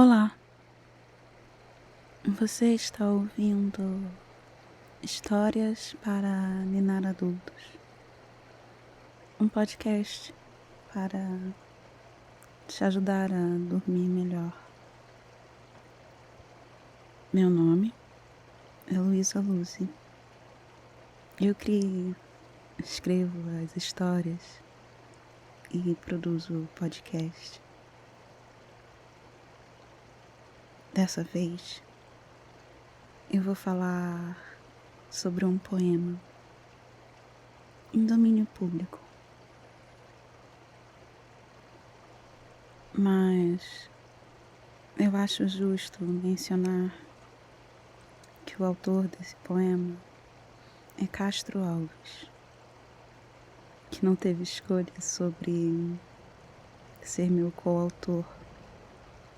Olá, você está ouvindo Histórias para Ninar Adultos, um podcast para te ajudar a dormir melhor. Meu nome é Luísa Luzi. Eu crio, escrevo as histórias e produzo o podcast. Dessa vez, eu vou falar sobre um poema em domínio público. Mas eu acho justo mencionar que o autor desse poema é Castro Alves, que não teve escolha sobre ser meu coautor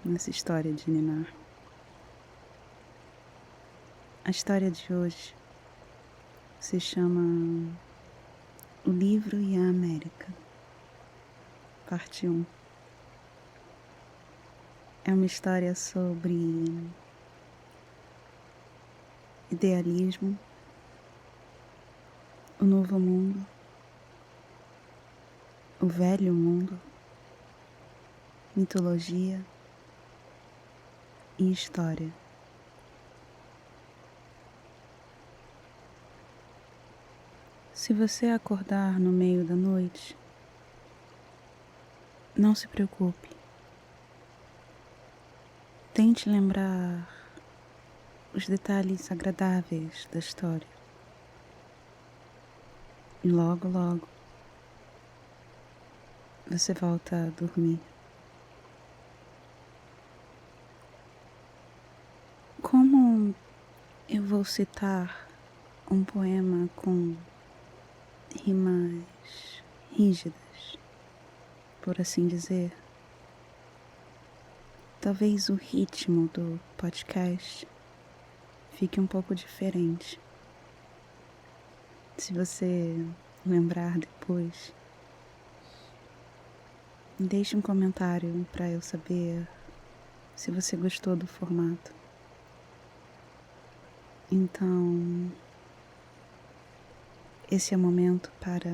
nessa história de Ninar. A história de hoje se chama O Livro e a América, parte 1. É uma história sobre idealismo, o novo mundo, o velho mundo, mitologia e história. Se você acordar no meio da noite, não se preocupe. Tente lembrar os detalhes agradáveis da história. E logo, logo, você volta a dormir. Como eu vou citar um poema com rimas rígidas, por assim dizer, talvez o ritmo do podcast fique um pouco diferente. Se você lembrar depois, deixe um comentário para eu saber se você gostou do formato. Então, esse é o momento para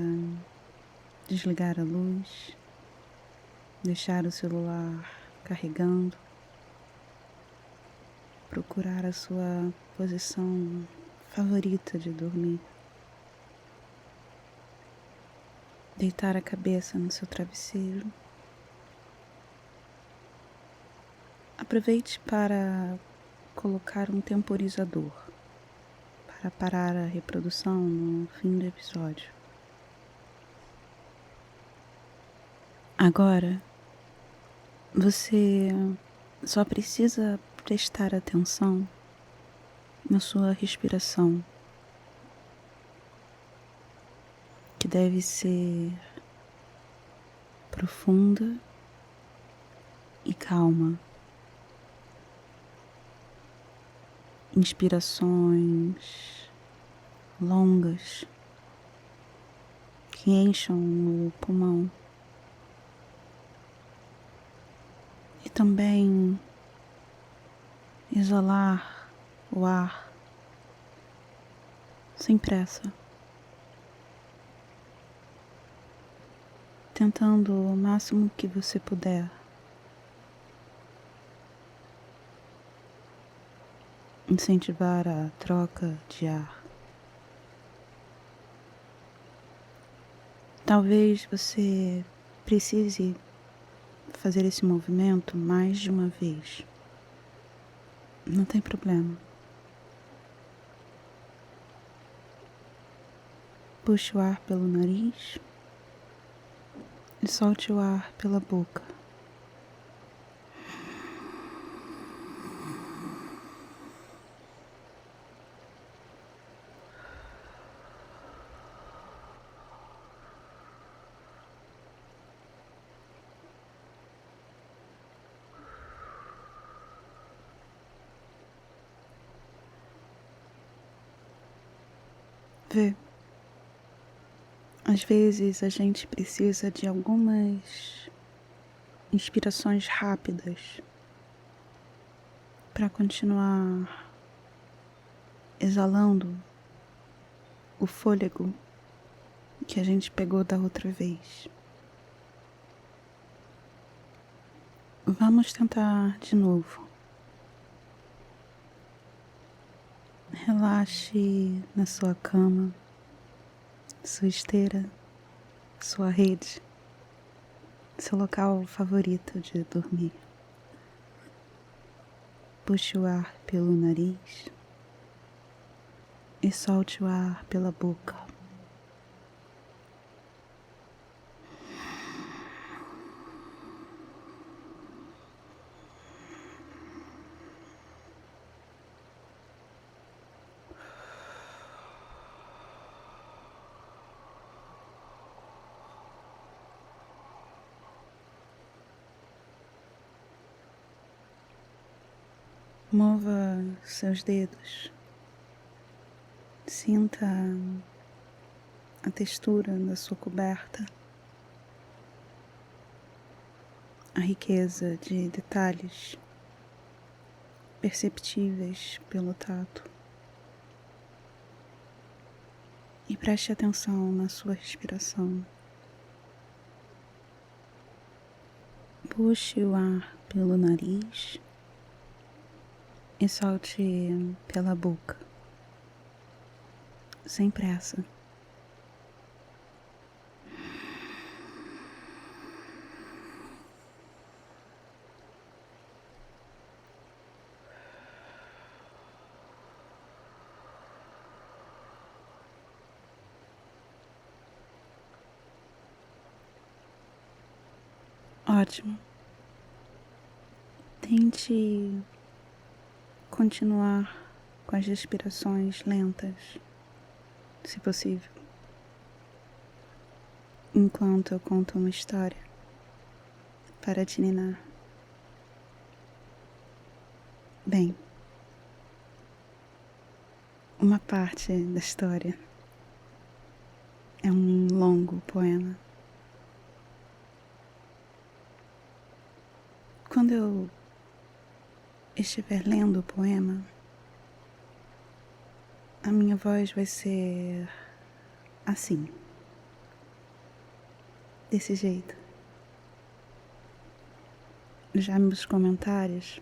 desligar a luz, deixar o celular carregando, procurar a sua posição favorita de dormir, deitar a cabeça no seu travesseiro. Aproveite para colocar um temporizador para parar a reprodução no fim do episódio. Agora, você só precisa prestar atenção na sua respiração, que deve ser profunda e calma. Inspirações longas que encham o pulmão. E também exalar o ar sem pressa, tentando o máximo que você puder incentivar a troca de ar. Talvez você precise fazer esse movimento mais de uma vez. Não tem problema. Puxe o ar pelo nariz e solte o ar pela boca. Vê, às vezes a gente precisa de algumas inspirações rápidas para continuar exalando o fôlego que a gente pegou da outra vez. Vamos tentar de novo. Relaxe na sua cama, sua esteira, sua rede, seu local favorito de dormir. Puxe o ar pelo nariz e solte o ar pela boca. Mova seus dedos. Sinta a textura da sua coberta, a riqueza de detalhes perceptíveis pelo tato. E preste atenção na sua respiração. Puxe o ar pelo nariz e solte pela boca, sem pressa. Ótimo. Tente continuar com as respirações lentas, se possível, enquanto eu conto uma história para te ninar. Bem, uma parte da história é um longo poema. Quando eu estiver lendo o poema, a minha voz vai ser assim, desse jeito. Já meus comentários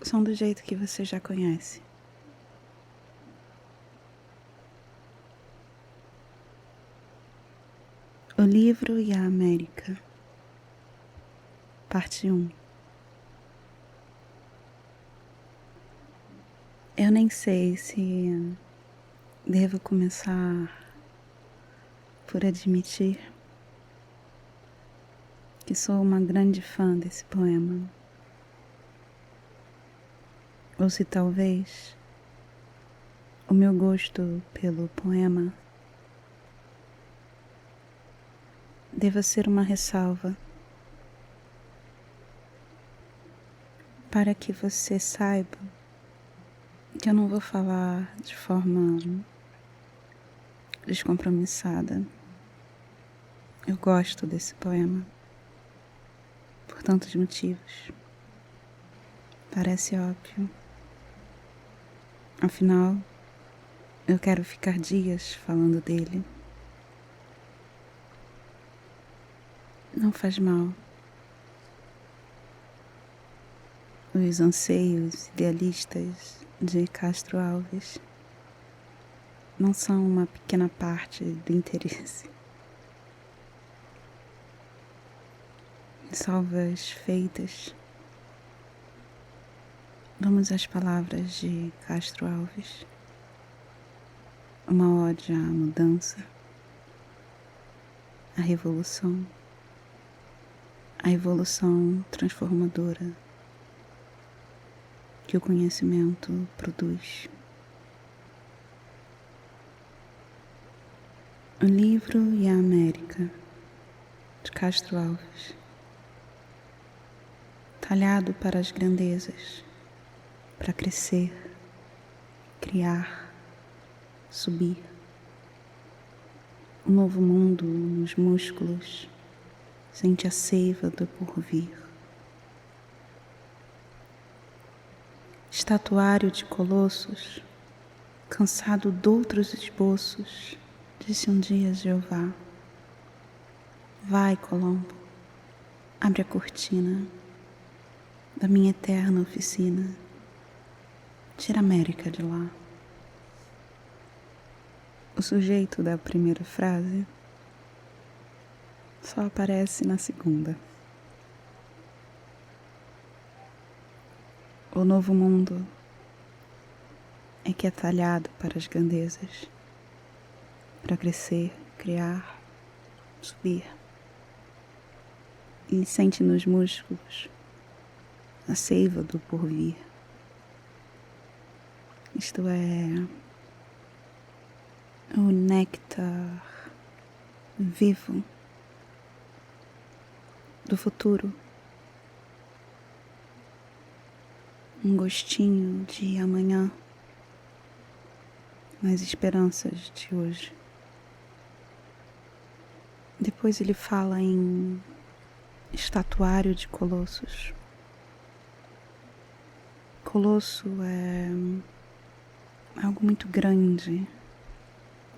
são do jeito que você já conhece. O livro e a América, parte 1. Eu nem sei se devo começar por admitir que sou uma grande fã desse poema. Ou se talvez o meu gosto pelo poema deva ser uma ressalva para que você saiba que eu não vou falar de forma descompromissada. Eu gosto desse poema por tantos motivos. Parece óbvio. Afinal, eu quero ficar dias falando dele. Não faz mal. Os anseios idealistas de Castro Alves não são uma pequena parte do interesse. Salvas feitas, vamos às palavras de Castro Alves. Uma ode à mudança, à revolução, à evolução transformadora que o conhecimento produz. O livro e a América, de Castro Alves. Talhado para as grandezas, para crescer, criar, subir. Um novo mundo nos músculos, sente a seiva do porvir. Estatuário de Colossos, cansado doutros esboços, disse um dia Jeová: vai, Colombo, abre a cortina da minha eterna oficina, tira a América de lá. O sujeito da primeira frase só aparece na segunda. O novo mundo é que é talhado para as grandezas, para crescer, criar, subir. E sente nos músculos a seiva do porvir. Isto é o néctar vivo do futuro. Um gostinho de amanhã nas esperanças de hoje. Depois ele fala em estatuário de colossos. Colosso é algo muito grande,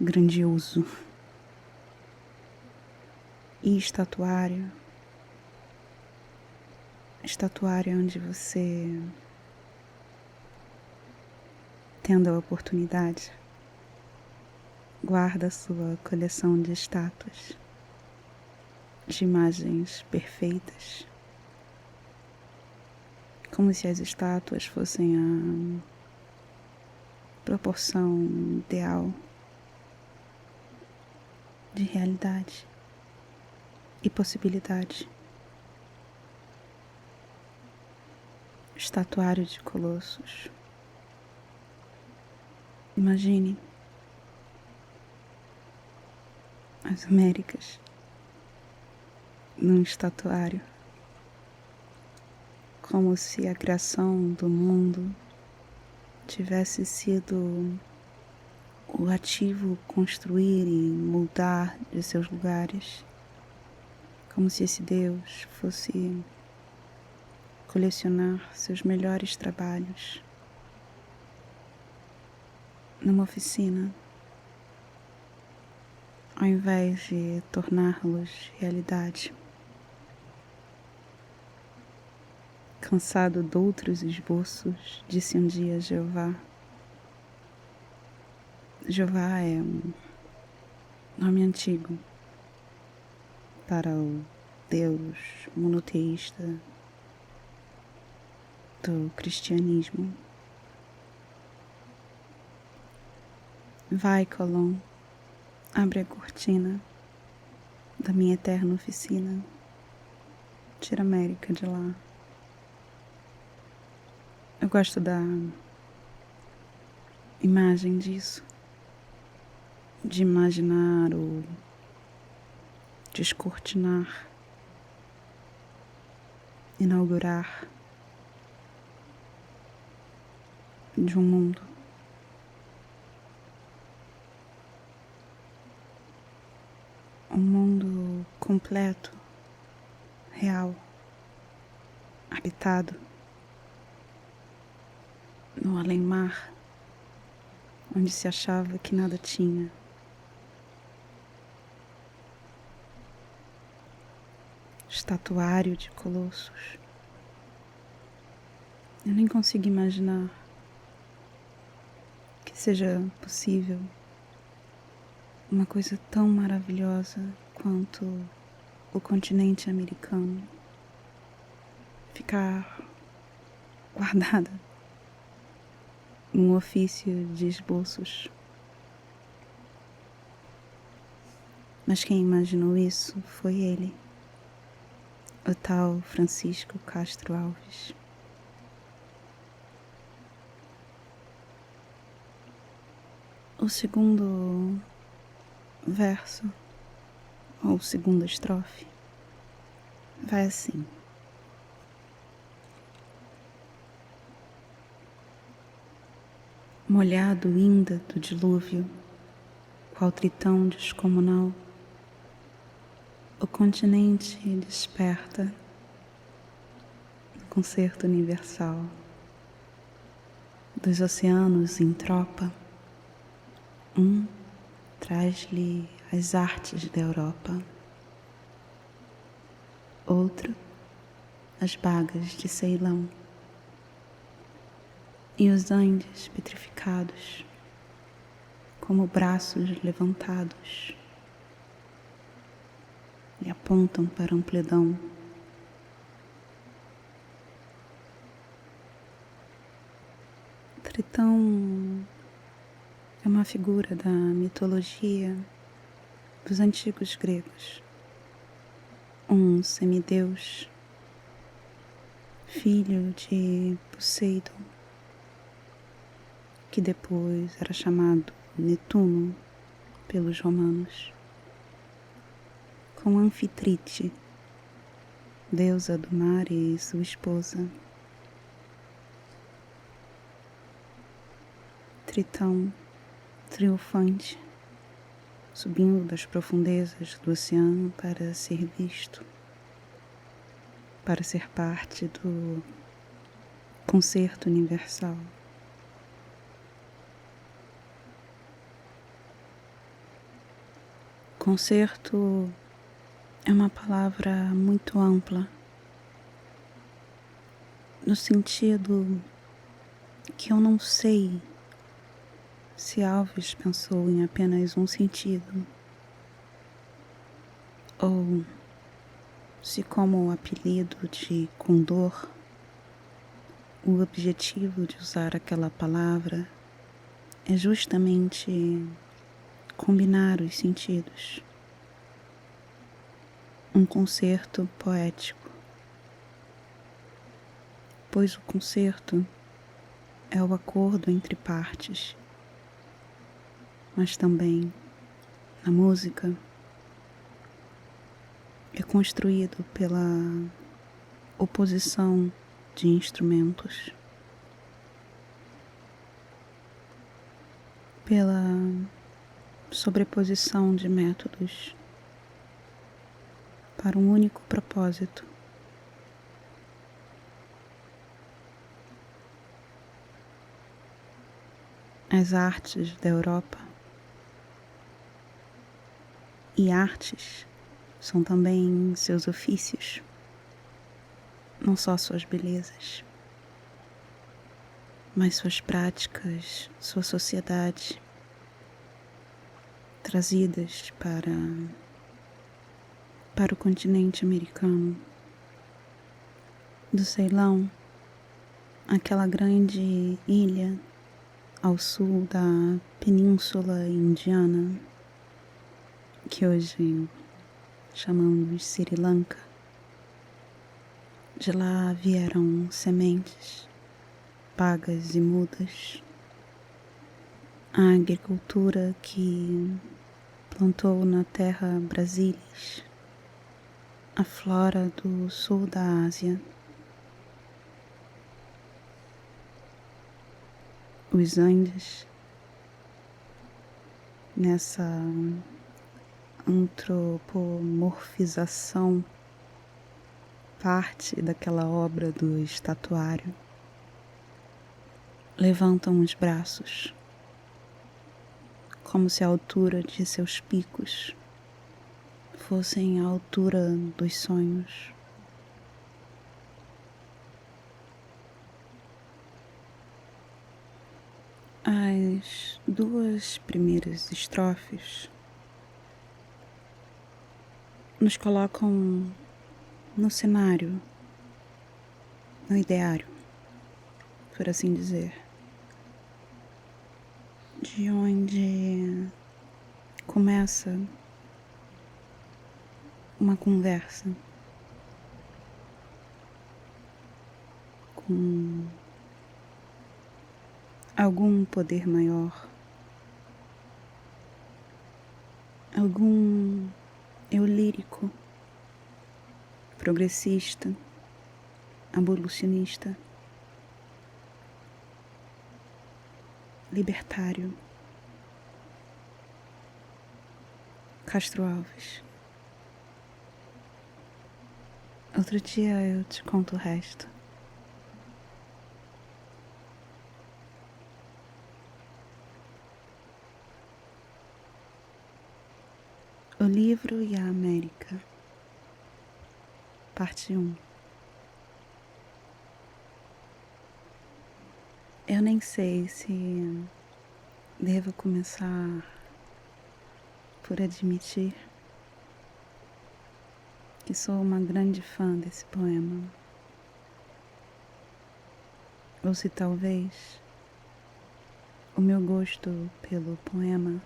grandioso. E estatuário é onde você, tendo a oportunidade, guarda a sua coleção de estátuas, de imagens perfeitas, como se as estátuas fossem a proporção ideal de realidade e possibilidade. Estatuário de Colossos. Imagine as Américas num estatuário, como se a criação do mundo tivesse sido o ativo construir e moldar de seus lugares, como se esse Deus fosse colecionar seus melhores trabalhos numa oficina, ao invés de torná-los realidade. Cansado doutros esboços, disse um dia Jeová. Jeová é um nome antigo para o Deus monoteísta do cristianismo. Vai, Colom, abre a cortina da minha eterna oficina, tira a América de lá. Eu gosto da imagem disso, de imaginar ou descortinar, inaugurar de um mundo. Um mundo completo, real, habitado, no além-mar, onde se achava que nada tinha. Estatuário de Colossos. Eu nem consigo imaginar que seja possível uma coisa tão maravilhosa quanto o continente americano ficar guardada num ofício de esboços. Mas quem imaginou isso foi ele, o tal Francisco Castro Alves. O segundo verso, ou segunda estrofe, vai assim. Molhado ainda do dilúvio, qual tritão descomunal, o continente desperta no concerto universal. dos oceanos em tropa. Um traz-lhe as artes da Europa, outro as bagas de Ceilão e os Andes petrificados, como braços levantados, e apontam para a amplidão. Tritão é uma figura da mitologia dos antigos gregos, um semideus, filho de Poseidon, que depois era chamado Netuno pelos romanos, com Anfitrite, deusa do mar, e sua esposa. Tritão, triunfante, subindo das profundezas do oceano para ser visto, para ser parte do concerto universal. Concerto é uma palavra muito ampla, no sentido que eu não sei se Alves pensou em apenas um sentido, ou se, como o apelido de Condor, o objetivo de usar aquela palavra é justamente combinar os sentidos. Um concerto poético, pois o concerto é o acordo entre partes, mas também, na música, é construído pela oposição de instrumentos, pela sobreposição de métodos para um único propósito. As artes da Europa e artes são também seus ofícios, não só suas belezas, mas suas práticas, sua sociedade, trazidas para o continente americano. Do Ceilão, aquela grande ilha ao sul da Península Indiana, que hoje chamamos de Sri Lanka. De lá vieram sementes, pagas e mudas, a agricultura que plantou na terra brasilis, a flora do sul da Ásia, os Andes, nessa antropomorfização, parte daquela obra do estatuário, levantam os braços, como se a altura de seus picos fossem a altura dos sonhos. As duas primeiras estrofes nos colocam no cenário, no ideário, por assim dizer, de onde começa uma conversa com algum poder maior, algum eu lírico, progressista, abolicionista, libertário. Castro Alves. Outro dia eu te conto o resto. O livro e a América, parte 1. Eu nem sei se devo começar por admitir que sou uma grande fã desse poema, ou se talvez o meu gosto pelo poema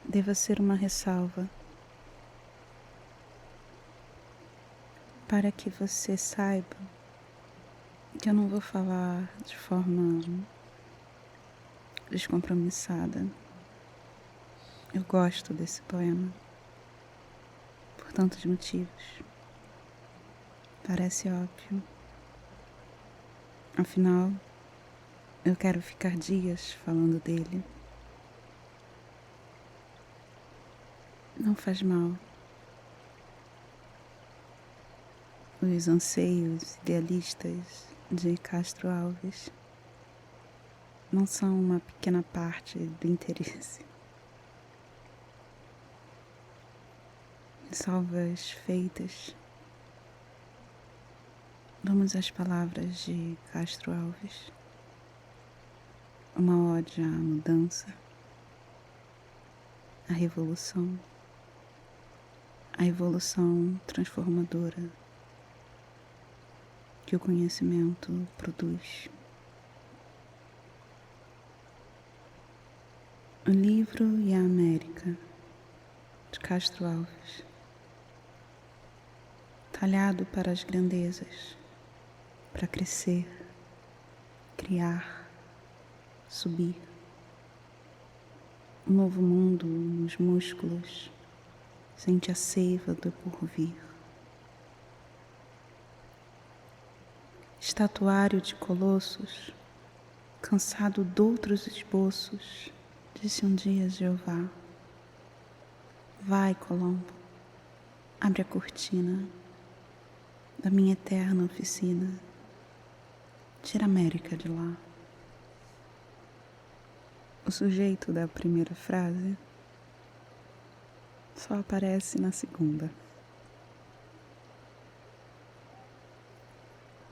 deva ser uma ressalva para que você saiba que eu não vou falar de forma descompromissada. Eu gosto desse poema por tantos motivos. Parece óbvio. Afinal, eu quero ficar dias falando dele. Não faz mal. Os anseios idealistas de Castro Alves não são uma pequena parte do interesse. Salvas feitas, vamos às palavras de Castro Alves. Uma ode à mudança, à revolução, à evolução transformadora que o conhecimento produz. O livro e a América, de Castro Alves. Talhado para as grandezas, para crescer, criar, subir. Um novo mundo nos músculos, sente a seiva do porvir. Estatuário de colossos, cansado doutros esboços, disse um dia Jeová: vai, Colombo, abre a cortina da minha eterna oficina, tira a América de lá. O sujeito da primeira frase só aparece na segunda.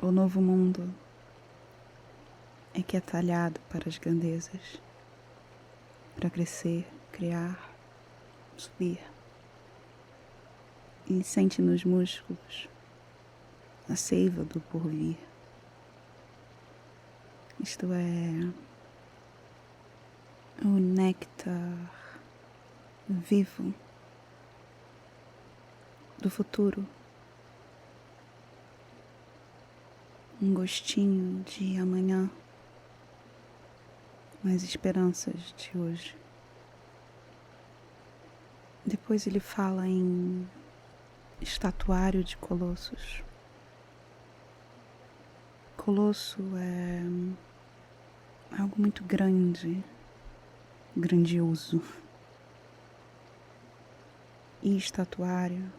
O novo mundo é que é talhado para as grandezas, para crescer, criar, subir. E sente nos músculos a seiva do porvir. Isto é, o néctar vivo do futuro. Um gostinho de amanhã, nas esperanças de hoje. Depois ele fala em estatuário de colossos. Colosso é algo muito grande, grandioso. E estatuário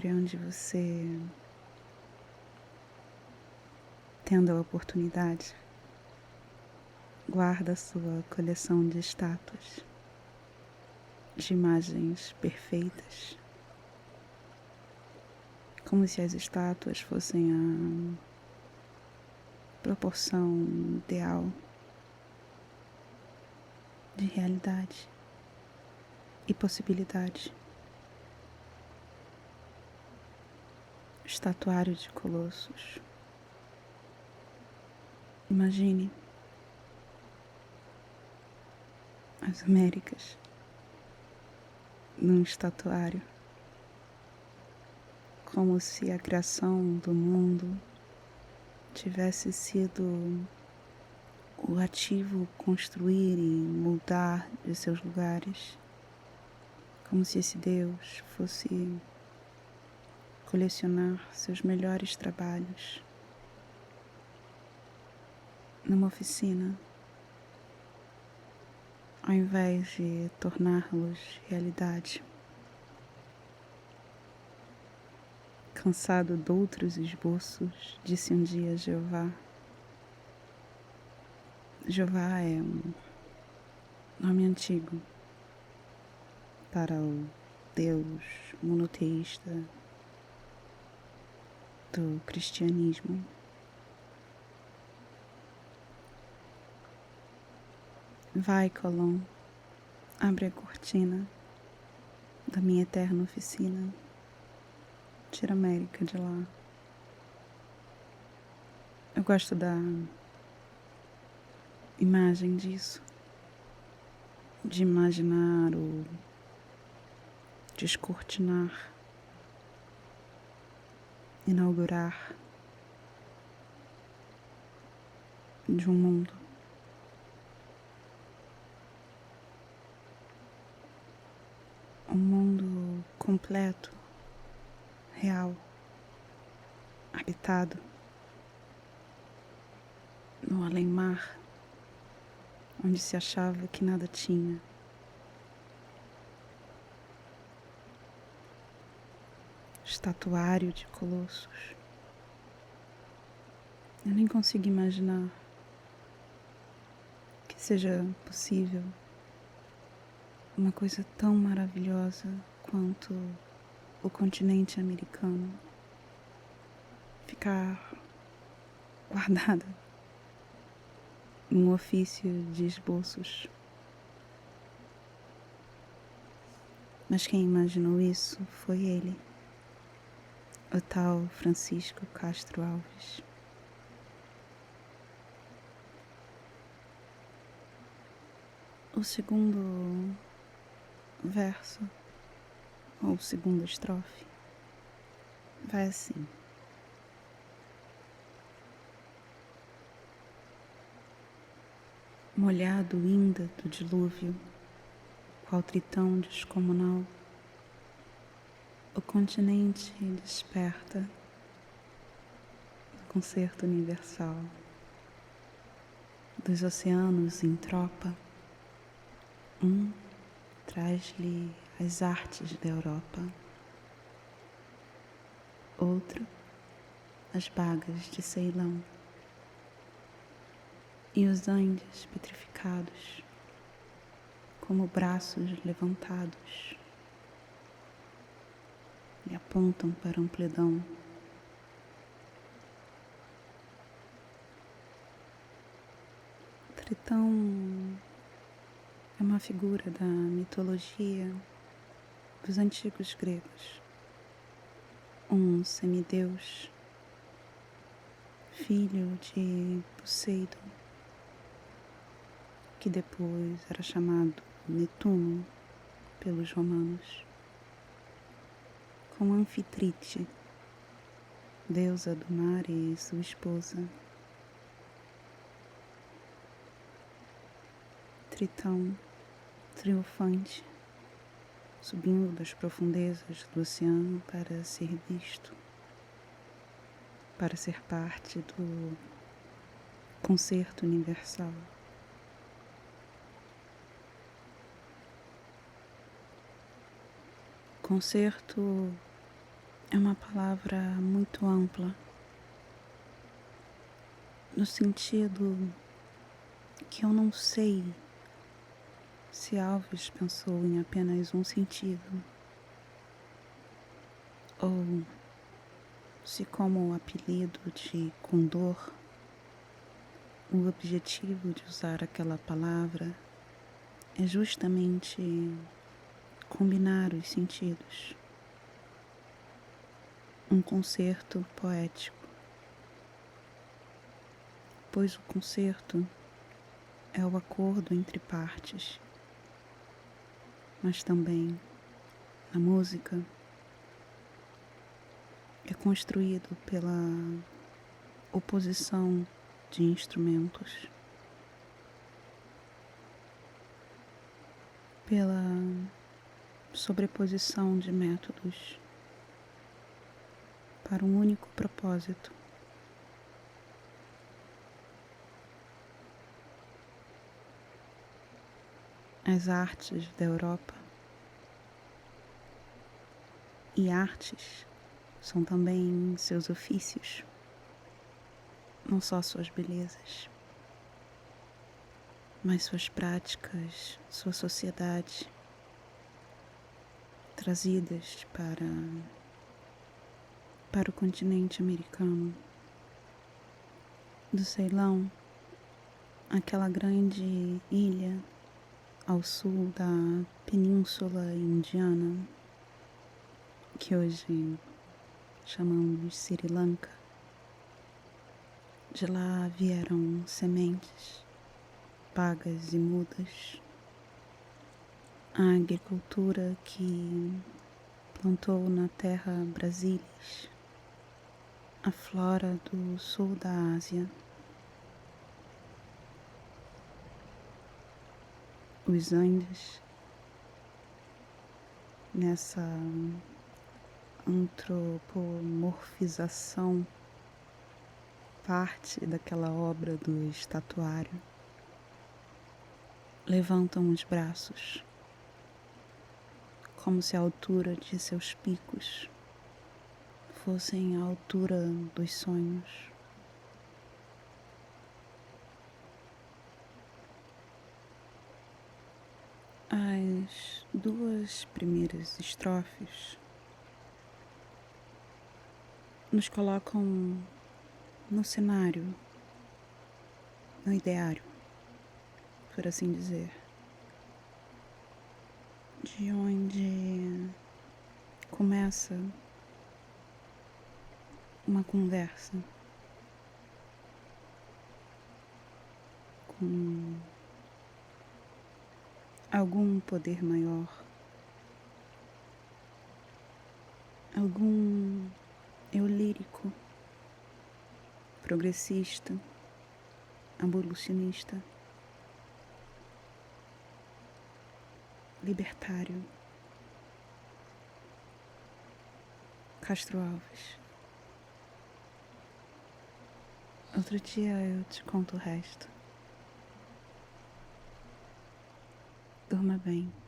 é onde você, tendo a oportunidade, guarda a sua coleção de estátuas, de imagens perfeitas, como se as estátuas fossem a proporção ideal de realidade e possibilidade. Estatuário de colossos. Imagine as Américas num estatuário, como se a criação do mundo tivesse sido o ativo construir e mudar de seus lugares, como se esse Deus fosse colecionar seus melhores trabalhos numa oficina, ao invés de torná-los realidade. Cansado doutros esboços, disse um dia Jeová. Jeová é nome antigo para o Deus monoteísta do cristianismo. Vai, Colón, abre a cortina da minha eterna oficina, tira a América de lá. Eu gosto da imagem disso, de imaginar o descortinar, inaugurar de um mundo. Um mundo completo, real, habitado, no além-mar, onde se achava que nada tinha. Estatuário de colossos. Eu nem consigo imaginar que seja possível uma coisa tão maravilhosa quanto o continente americano ficar guardada num ofício de esboços. Mas quem imaginou isso foi ele, o tal Francisco Castro Alves. O segundo verso, ou segunda estrofe, vai assim. Molhado ainda do dilúvio, qual tritão descomunal, o continente desperta do concerto universal, dos oceanos em tropa, traz-lhe as artes da Europa, outro as bagas de Ceilão e os Andes petrificados como braços levantados e apontam para a amplidão. Tritão é uma figura da mitologia dos antigos gregos, um semideus, filho de Poseidon, que depois era chamado Netuno pelos romanos, com Anfitrite, deusa do mar, e sua esposa. Tritão, triunfante, subindo das profundezas do oceano para ser visto, para ser parte do concerto universal. Concerto é uma palavra muito ampla, no sentido que eu não sei se Alves pensou em apenas um sentido, ou se, como o apelido de Condor, o objetivo de usar aquela palavra é justamente combinar os sentidos. Um concerto poético, pois o concerto é o acordo entre partes, mas também a música é construído pela oposição de instrumentos, pela sobreposição de métodos para um único propósito. As artes da Europa e artes são também seus ofícios, não só suas belezas. mas suas práticas, sua sociedade, trazidas para o continente americano, do Ceilão, aquela grande ilha ao sul da Península Indiana, que hoje chamamos de Sri Lanka. De lá vieram sementes pagas e mudas, a agricultura que plantou na terra brasílias, a flora do sul da Ásia, os Andes, nessa antropomorfização, parte daquela obra do estatuário, levantam os braços, como se a altura de seus picos fossem a altura dos sonhos. As duas primeiras estrofes nos colocam no cenário, no ideário, por assim dizer, de onde começa uma conversa com algum poder maior, algum eu lírico, progressista, abolicionista, libertário, Castro Alves. Outro dia eu te conto o resto. Durma bem.